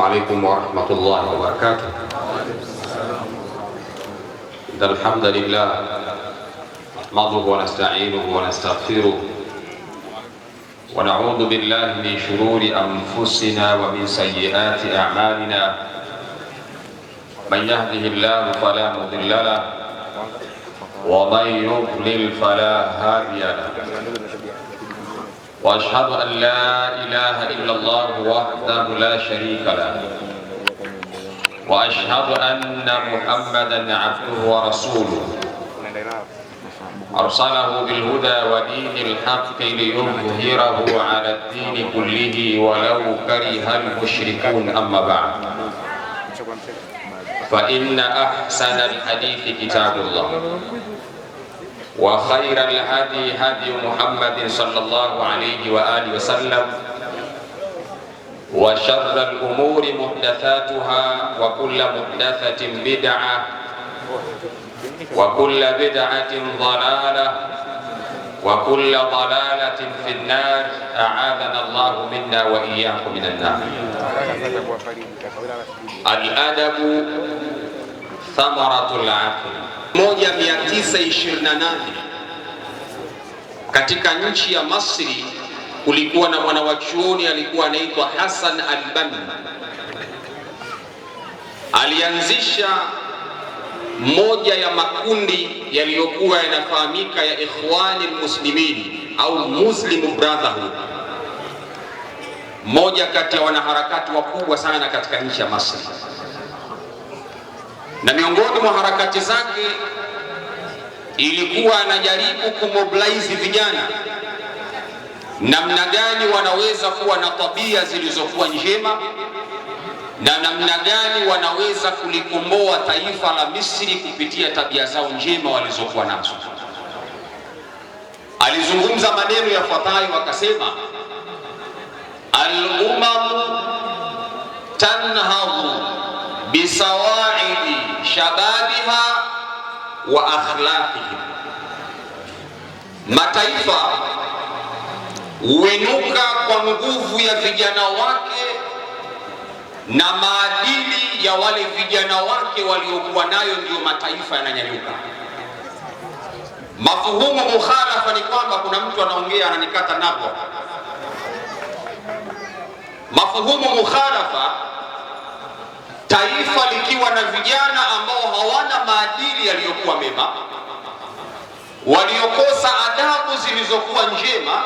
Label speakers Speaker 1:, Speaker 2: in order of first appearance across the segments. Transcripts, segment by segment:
Speaker 1: عليكم ورحمة الله وبركاته. إن الحمد لله نحمده ونستعينه ونستغفره ونعوذ بالله من شرور أنفسنا ومن سيئات أعمالنا. من يهده الله فلا مضل له ومن يضلل فلا هادي له. وأشهد أن لا إله إلا الله وحده لا شريك له وأشهد أن محمدا عبده ورسوله أرسله بالهدى ودين الحق ليظهره على الدين كله ولو كره المشركون. أما بعد، فإن أحسن الحديث كتاب الله وخير الهدي هدي محمد صلى الله عليه وآله وسلم وشر الأمور محدثاتها وكل محدثة بدعة وكل بدعة ضلالة وكل ضلالة في النار. أعاذنا الله منا وإياكم من النار. الأدب ثمرة العقل. 1928 katika nchi ya Masri kulikuwa na mwanachuoni alikuwa anaitwa Hassan al-Banna. Alianzisha moja ya makundi yaliyokuwa yanafahamika ya Ikhwanul Muslimin au Muslim Brotherhood, moja kati ya wanaharakati wakubwa sana katika nchi ya Masri. Na miongoni mwa harakati zake ilikuwa anajaribu kumobilize vijana namna gani wanaweza kuwa na tabia zilizokuwa njema na namna gani wanaweza kulikomboa taifa la Misri kupitia tabia zao njema walizokuwa nazo. Alizungumza maneno yafuatayo, akasema: al-umamu tanhadhu bisawaidi shababiha wa akhlaqihim, mataifa huinuka kwa nguvu ya vijana wake na maadili ya wale vijana wake waliokuwa nayo, ndio mataifa yananyanyuka. Mafuhumu mukhalafa ni kwamba kuna mtu anaongea ananikata napo. Mafuhumu mukhalafa, taifa likiwa na vijana ambao hawana maadili yaliyokuwa mema, waliokosa adabu zilizokuwa njema,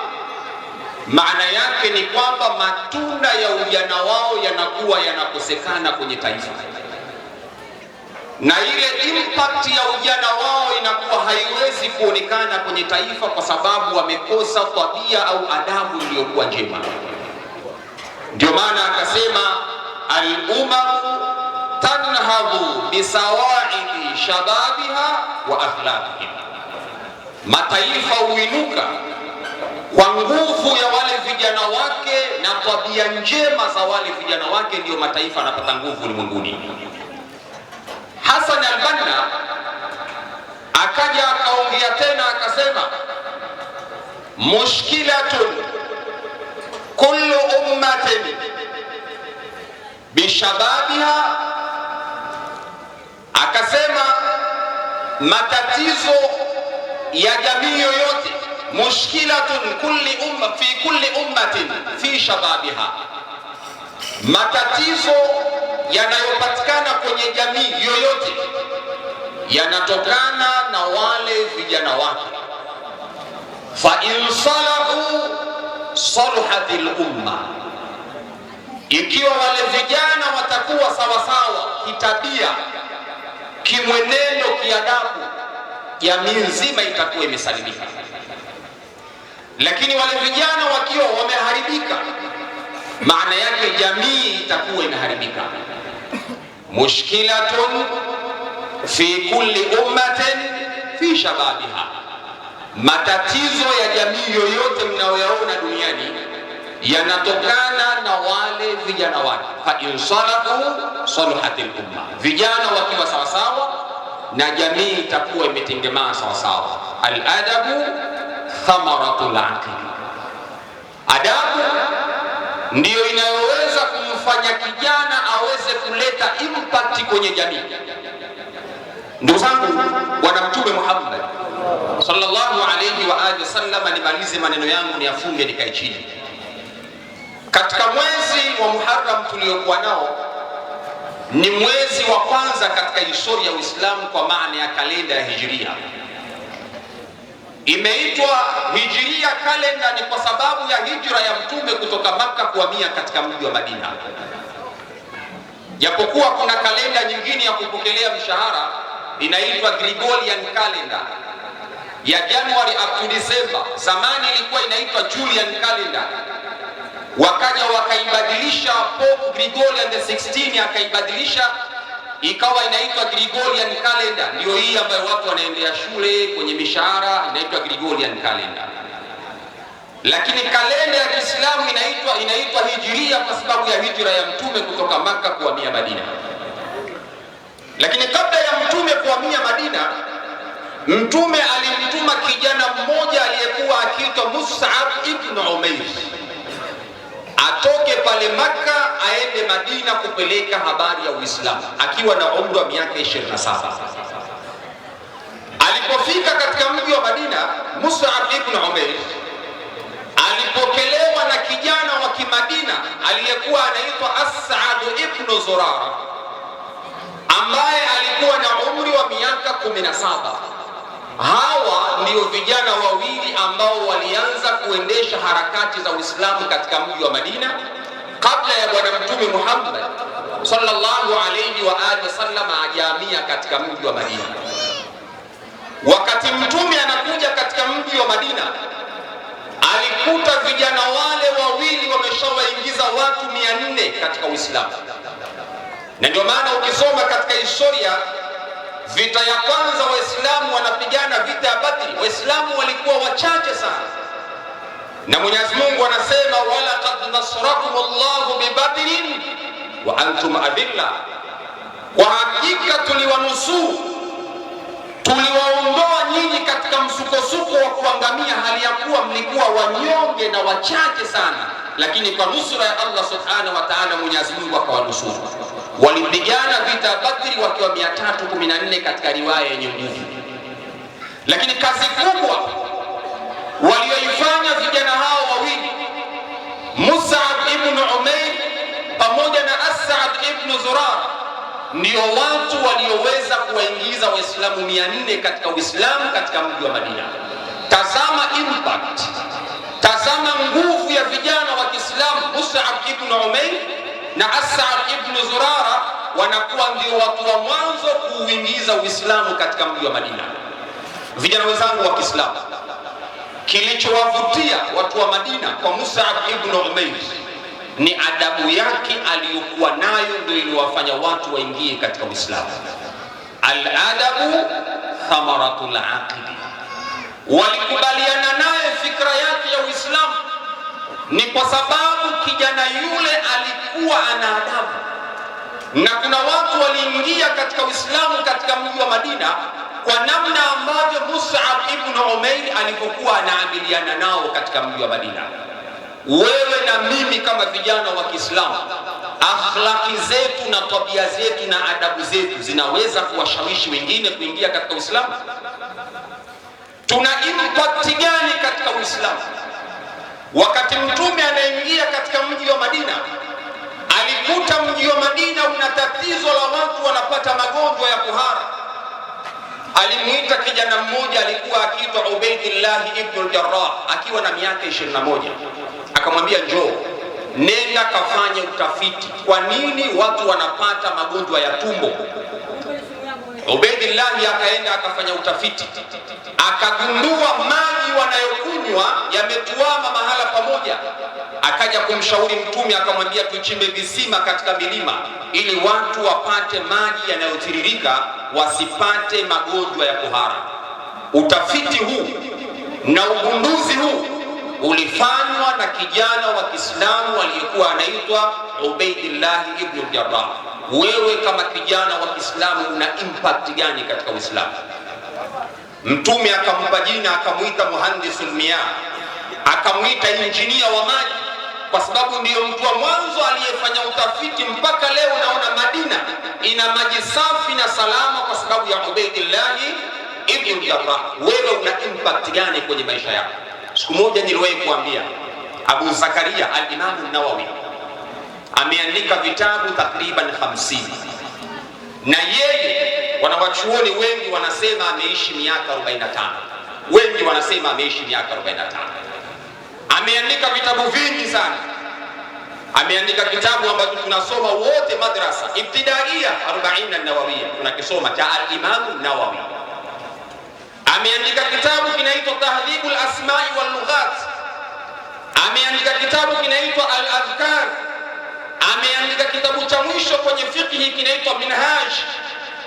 Speaker 1: maana yake ni kwamba matunda ya ujana wao yanakuwa yanakosekana kwenye taifa, na ile impact ya ujana wao inakuwa haiwezi kuonekana kwenye taifa kwa sababu wamekosa tabia au adabu iliyokuwa njema. Ndio maana akasema al-umamu tanhadhu bisawaidi shababiha wa akhlaqihim, mataifa huinuka kwa nguvu ya wale vijana wake na tabia njema za wale vijana wake, ndio mataifa yanapata nguvu ulimwenguni. Hassan al-Banna akaja akaongea tena akasema: mushkilatun kullu ummatin bishababiha, akasema matatizo ya jamii yoyote, mushkilatun fi kulli ummatin fi shababiha, matatizo yanayopatikana kwenye jamii yoyote yanatokana na wale vijana wake. Fa in salahu saluhatil umma, ikiwa wale vijana watakuwa sawasawa kitabia, kimwenendo, kiadabu, jamii nzima itakuwa imesalimika. Lakini wale vijana wakiwa wameharibika, maana yake jamii itakuwa imeharibika. Mushkilatun fi kulli ummatin fi shababiha, matatizo ya jamii yoyote mnayoyaona duniani yanatokana na wale vijana wake. Fa in salahu saluhatil umma, vijana wakiwa sawasawa na jamii itakuwa imetengemaa sawasawa. Al-adabu thamaratul aql, adabu ndiyo inayoweza kumfanya kijana aweze kuleta impact kwenye jamii. Ndugu zangu, Bwana Mtume Muhammad sallallahu alayhi wa alihi wasallam, nimalize maneno yangu niyafunge nikae chini. Katika mwezi wa Muharram tuliokuwa nao, ni mwezi wa kwanza katika historia ya Uislamu kwa maana ya kalenda ya Hijiria. Imeitwa Hijiria kalenda ni kwa sababu ya hijra ya Mtume kutoka Makka kuhamia katika mji wa Madina. Japokuwa kuna kalenda nyingine ya kupokelea mshahara inaitwa Gregorian calendar ya January up to December. Zamani ilikuwa inaitwa Julian calendar, wakaja wakaibadilisha. Pope Gregorian the 16 akaibadilisha ikawa inaitwa Gregorian calendar. Ndio hii ambayo watu wanaendea shule kwenye mishahara, inaitwa Gregorian calendar. Lakini kalenda ya Kiislamu inaitwa Hijiria kwa sababu ya hijra ya Mtume kutoka Makka kuhamia Madina. Lakini kabla ya Mtume kuhamia Madina, Mtume alimtuma kijana mmoja aliyekuwa akiitwa Mus'ab ibn Umair atoke pale Makka aende Madina kupeleka habari ya Uislamu akiwa na umri wa miaka 27. Alipofika katika mji wa Madina, Mus'ab ibn Umair alipokelewa na kijana wa Kimadina aliyekuwa anaitwa As'ad ibn Zurara ambaye alikuwa na umri wa miaka 17. Hawa ndio vijana wawili ambao walianza kuendesha harakati za Uislamu katika mji wa Madina kabla ya Bwana Mtume Muhammad sallallahu alayhi wa alihi wasallam ajahamia katika mji wa Madina. Wakati Mtume anakuja katika mji wa Madina, alikuta vijana wale wawili wameshawaingiza watu 400 katika Uislamu. Na ndio maana ukisoma katika historia, vita ya kwanza Waislamu wanapigana vita ya Badri, Waislamu walikuwa wachache sana, na Mwenyezi Mungu anasema wala qad nasrakumullahu bibadrin wa antum adilla, kwa hakika tuliwanusuru, tuliwaondoa nyinyi katika msukosuko wa kuangamia hali ya kuwa mlikuwa wanyonge na wachache sana, lakini kwa nusura ya Allah subhanahu wa ta'ala Mwenyezi Mungu akawanusuru. Walipigana vita Badri wakiwa 314 katika riwaya yenye nguvu. Lakini kazi kubwa walioifanya vijana hao wawili, Mus'ab ibn Umair pamoja na As'ad ibn Zurara, ndio watu walioweza kuwaingiza Waislamu 400 katika Uislamu katika mji wa Madina. Tazama impact, tazama nguvu ya vijana wa Kiislamu. Mus'ab ibn Umair na As'ad ibn Zurara wanakuwa ndio watu wa mwanzo kuuingiza Uislamu katika mji wa Madina. Vijana wenzangu wa Kiislamu, kilichowavutia watu wa Madina kwa Mus'ab ibn Umair ni adabu yake aliyokuwa nayo, ndio iliwafanya watu waingie katika Uislamu. Al-adabu thamaratul aqli. Walikubaliana naye fikra yake ya Uislamu ni kwa sababu kijana yule alikuwa ana adabu. Na kuna watu waliingia katika Uislamu katika mji wa Madina kwa namna ambavyo Mus'ab ibn Umair alipokuwa anaamiliana nao katika mji wa Madina. Wewe na mimi kama vijana wa Kiislamu, akhlaki zetu na tabia zetu na adabu zetu zinaweza kuwashawishi wengine kuingia katika Uislamu? Tuna impact gani katika Uislamu? Wakati Mtume anaingia katika mji wa Madina, alikuta mji wa Madina una tatizo la watu wanapata magonjwa ya kuhara. Alimuita kijana mmoja alikuwa akiitwa Ubaydillah ibn al-Jarrah akiwa na miaka 21, akamwambia njoo, nenda kafanye utafiti, kwa nini watu wanapata magonjwa ya tumbo. Ubaydillah akaenda akafanya utafiti, akagundua maji wanayokunywa yametuama mahala pamoja. Akaja kumshauri Mtume, akamwambia tuchimbe visima katika milima ili watu wapate maji yanayotiririka, wasipate magonjwa ya kuhara. Utafiti huu na ugunduzi huu ulifanywa na kijana wa Kiislamu aliyekuwa anaitwa Ubaydillah ibn al-Jarrah. Wewe kama kijana wa Kiislamu una impact gani katika Uislamu? Mtume akampa jina, akamuita muhandisul miyah, akamuita injinia wa maji, kwa sababu ndiyo mtu wa mwanzo aliyefanya utafiti. Mpaka leo naona Madina ina maji safi na salama kwa sababu ya Ubaydillah ibn Jarrah. Wewe una impact gani kwenye maisha yako? Siku moja niliwahi kuambia Abu Zakaria al-Imam an-Nawawi ameandika vitabu takriban 50, na yeye wanawachuoni wengi wanasema ameishi miaka 45, wengi wanasema ameishi miaka 45. Ameandika vitabu vingi sana. Ameandika kitabu ambacho tunasoma wote madrasa ibtidaiya 40 an-Nawawiyya, tunakisoma cha al-Imam an-Nawawi. Ameandika kitabu kinaitwa Tahdhibul Asma'i wal Lughat. Ameandika kitabu kinaitwa Al-Adhkar. Ameandika kitabu cha mwisho kwenye fiqh kinaitwa Minhaj.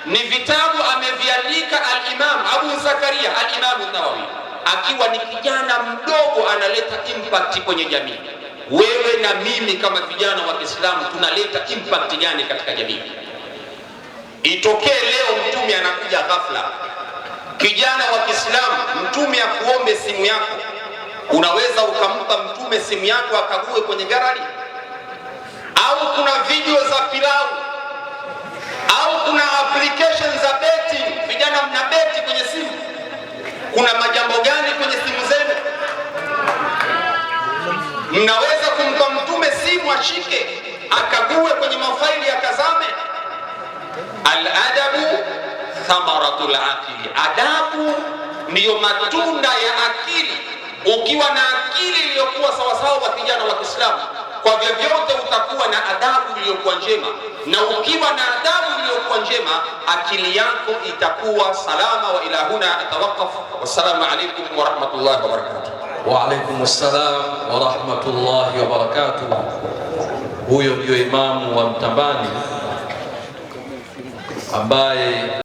Speaker 1: Ni vitabu ameviandika al-Imam Abu Zakaria al-Imam an-Nawawi akiwa ni kijana mdogo, analeta impact kwenye jamii. Wewe na mimi kama vijana wa Kiislamu tunaleta impact gani katika jamii? Itokee leo mtume anakuja ghafla, kijana wa Kiislamu, mtume akuombe simu yako, unaweza ukampa mtume simu yako akague kwenye garari? Au kuna video za pilau, au kuna application za betting, vijana mna beti kwenye simu? Kuna majambo gani kwenye simu zenu? Mnaweza kumpa mtume simu ashike akague kwenye mafaili akazame? Al-adabu thamaratul aqili, adabu ndiyo matunda ya akili. Ukiwa na akili iliyokuwa sawasawa wa kijana wa Kiislamu, kwa vyovyote utakuwa na adabu iliyokuwa njema, na ukiwa na adabu iliyokuwa njema akili yako itakuwa salama. Wa ila huna atawaqaf. Wassalamu alaykum wa rahmatullahi wa barakatuh.
Speaker 2: Wa alaykum assalam wa rahmatullahi wa barakatuh. Huyo ndio imamu wa Mtambani ambaye